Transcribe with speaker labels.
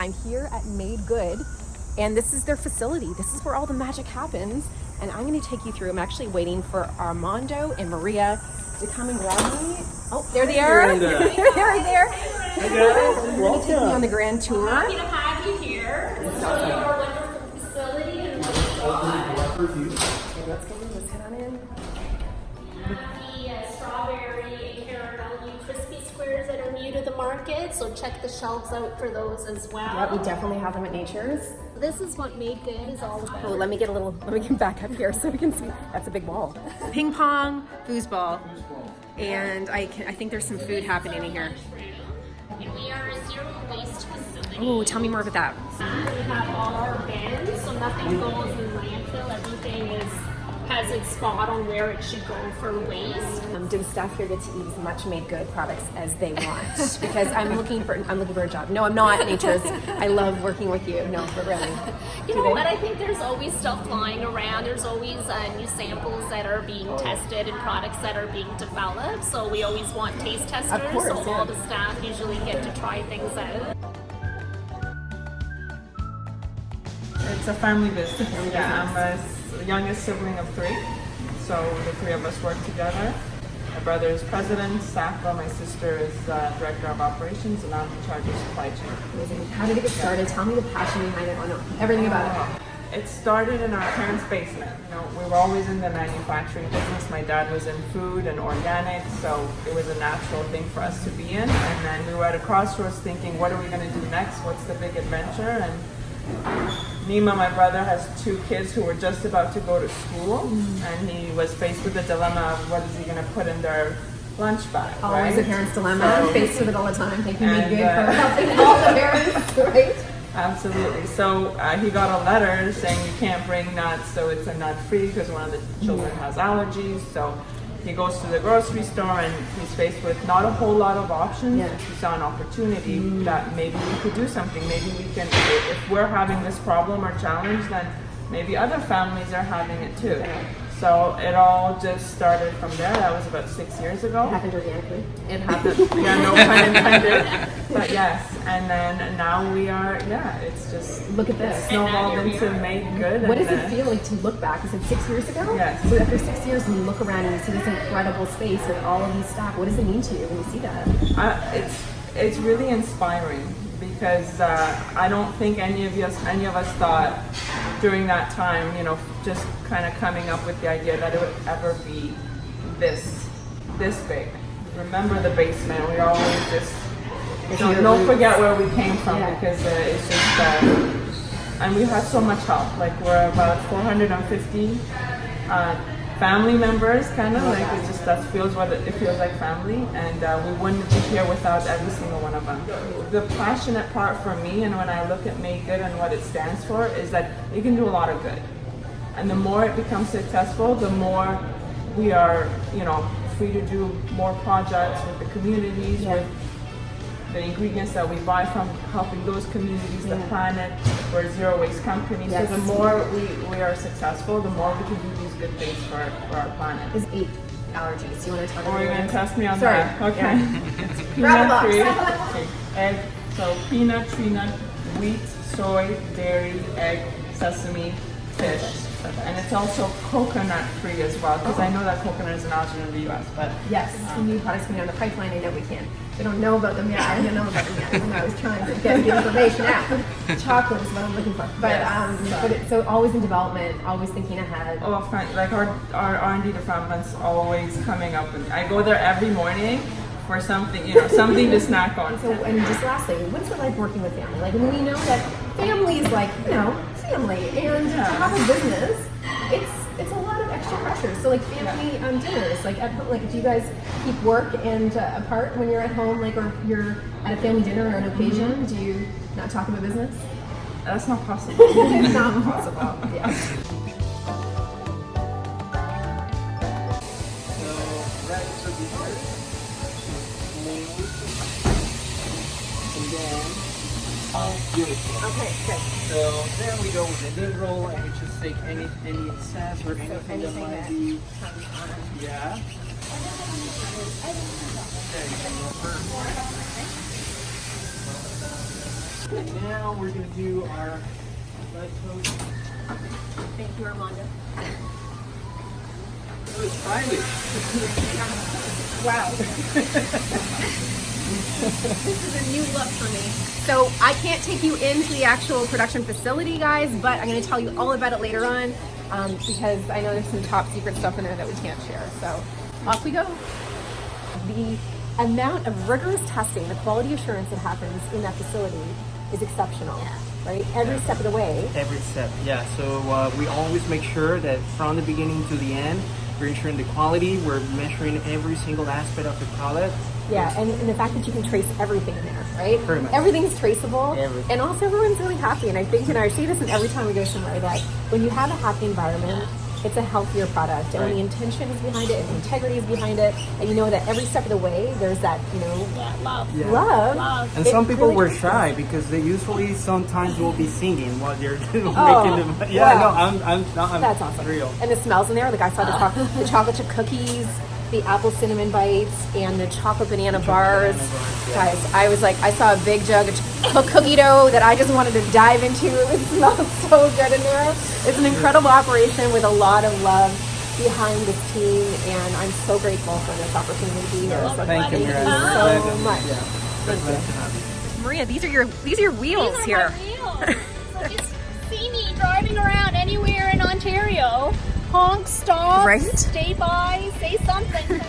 Speaker 1: I'm here at Made Good, and this is their facility. This is where all the magic happens, and I'm going to take you through. I'm actually waiting for Armando and Maria to come and grab me. Oh, there they are. They're right there.
Speaker 2: Hey guys,
Speaker 1: They're going to take me on the grand tour.
Speaker 3: Happy to have you here. This is our wonderful facility and
Speaker 1: Let's head on in.
Speaker 3: the strawberry and caramel crispy squares that are new to the market, so check the shelves out for those as well.
Speaker 1: Yep, we definitely have them at Nature's.
Speaker 3: This is what Made Good is all about.
Speaker 1: Oh, let me get back up here so we can see. That's a big ball. Ping pong, foosball, and I think there's some food happening in here.
Speaker 3: And we are a zero waste facility.
Speaker 1: Oh, tell me more about that.
Speaker 3: We have all our bins, so nothing goes in landfill. Everything has its spot on where it should go for waste.
Speaker 1: Do the staff here get to eat as much Made Good products as they want? Because I'm looking for a job. No, I'm not, Nature's. I love working with you. No, but really.
Speaker 3: You know what? I think there's always stuff flying around. There's always new samples that are being tested and products that are being developed. So we always want taste testers.
Speaker 1: Of course,
Speaker 3: so
Speaker 1: yeah.
Speaker 3: all the staff usually get to try things out.
Speaker 4: It's a family business. Yeah, I'm the youngest sibling of 3, so the 3 of us work together. My brother is president, Safa, my sister is director of operations, and I'm in charge of supply chain.
Speaker 1: Amazing. How did it get started? Tell me the passion behind it. Oh no, everything about it.
Speaker 4: It started in our parents' basement. You know, we were always in the manufacturing business. My dad was in food and organic, so it was a natural thing for us to be in. And then we were at a crossroads thinking, what are we going to do next? What's the big adventure? And Nima, my brother, has 2 kids who were just about to go to school, and he was faced with the dilemma of what is he going to put in their lunch bag.
Speaker 1: Always
Speaker 4: right?
Speaker 1: a parent's dilemma.
Speaker 4: So,
Speaker 1: Faced with it all the time. Thank you, Made
Speaker 4: and,
Speaker 1: Good, for helping all the parents, right?
Speaker 4: Absolutely. So he got a letter saying you can't bring nuts, so it's a nut free because one of the children has allergies. So he goes to the grocery store and he's faced with not a whole lot of options.
Speaker 1: Yeah.
Speaker 4: He saw an opportunity that maybe we could do something. Maybe we can, if we're having this problem or challenge, then maybe other families are having it too. So it all just started from there. That was about 6 years ago.
Speaker 1: It happened organically.
Speaker 4: It happened, yeah, no pun intended. But yes, and then now we are, it's just
Speaker 1: Look at this.
Speaker 4: snowballed into Made Good.
Speaker 1: What does it feel like to look back? You said 6 years ago?
Speaker 4: Yes.
Speaker 1: So after 6 years, when you look around and you see this incredible space with all of these staff, what does it mean to you when you see that?
Speaker 4: It's really inspiring because I don't think any of us thought during that time, just kind of coming up with the idea that it would ever be this big. Remember the basement? We always just don't forget where we came from because it's just and we had so much help. Like we're about 450 family members, kind of like it just feels like family, and we wouldn't be here without every single one of them. The passionate part for me, and when I look at Make Good and what it stands for, is that it can do a lot of good, and the more it becomes successful, the more we are, free to do more projects with the communities, with the ingredients that we buy from, helping those communities, the planet. We're a zero waste company, so the more we are successful, the more we can do these good things for our planet.
Speaker 1: There's 8 allergies. You want to talk about
Speaker 4: Or you're going to test me on
Speaker 1: Sorry.
Speaker 4: that? Okay. It's
Speaker 1: Grab a
Speaker 4: peanut
Speaker 1: box.
Speaker 4: free, egg, so peanut, tree nut, wheat, soy, dairy, egg, sesame, fish. And it's also coconut free as well, because I know that coconut is an allergen in the US, but
Speaker 1: Yes, some new products coming down the pipeline. I know we don't know about them yet. I don't know about them yet. I was trying to get the information out. Chocolate is what I'm looking for. But so always in development, always thinking ahead.
Speaker 4: like our R&D department's always coming up, and I go there every morning for something, something to snack on.
Speaker 1: So, and just lastly, what's it like working with family? Like, when we know that family is like, family, and to have a business, it's a lot of extra pressure. So, like, family dinners, like, do you guys keep work and apart when you're at home, like, or you're at a family dinner or an occasion? Do you not talk about business?
Speaker 4: That's not possible.
Speaker 1: It's not possible. Yeah.
Speaker 2: Beautiful.
Speaker 1: Okay, good.
Speaker 2: So there we go with the lid roll, and we just take any excess or anything that might be. Yeah. There you go. And now we're gonna do our light coat.
Speaker 1: Thank you, Armando.
Speaker 2: Oh, it's stylish.
Speaker 1: Wow. This is a new look for me. So I can't take you into the actual production facility, guys, but I'm going to tell you all about it later on because I know there's some top secret stuff in there that we can't share. So off we go. The amount of rigorous testing, the quality assurance that happens in that facility is exceptional, right? Every step of the way.
Speaker 2: Every step, yeah. So we always make sure that from the beginning to the end, we're ensuring the quality, we're measuring every single aspect of the product.
Speaker 1: Yeah, and the fact that you can trace everything in there, right?
Speaker 2: Pretty much.
Speaker 1: Everything's traceable.
Speaker 2: Everything.
Speaker 1: And also everyone's really happy. And I think, and I see this in every time we go somewhere, that when you have a happy environment, it's a healthier product. And when the intention is behind it and the integrity is behind it, and you know that every step of the way, there's that, you know,
Speaker 3: Love.
Speaker 2: Yeah.
Speaker 1: love.
Speaker 2: And
Speaker 1: It
Speaker 2: some people
Speaker 1: really
Speaker 2: were
Speaker 1: comes
Speaker 2: shy because they usually sometimes will be singing while they're making
Speaker 1: Oh,
Speaker 2: them. Yeah,
Speaker 1: wow.
Speaker 2: no, I'm
Speaker 1: That's awesome.
Speaker 2: real.
Speaker 1: And the smells in there, like I saw the chocolate chip cookies, the apple cinnamon bites, and the chocolate banana bars.
Speaker 2: banana bars, yeah.
Speaker 1: Guys, I was like, I saw a big jug of cookie dough that I just wanted to dive into. It smells so good in there. It's an incredible operation with a lot of love behind this team, and I'm so grateful for this opportunity to be here. So
Speaker 2: Thank you,
Speaker 1: thank
Speaker 2: Miranda.
Speaker 1: you
Speaker 2: We're
Speaker 1: so
Speaker 2: glad to-
Speaker 1: much.
Speaker 2: Yeah, we're glad to have you.
Speaker 1: Maria, these are your wheels
Speaker 3: These are
Speaker 1: here.
Speaker 3: my wheels. So just see me driving around anywhere in Ontario. Honk, stop,
Speaker 1: Right?
Speaker 3: stay by, say something.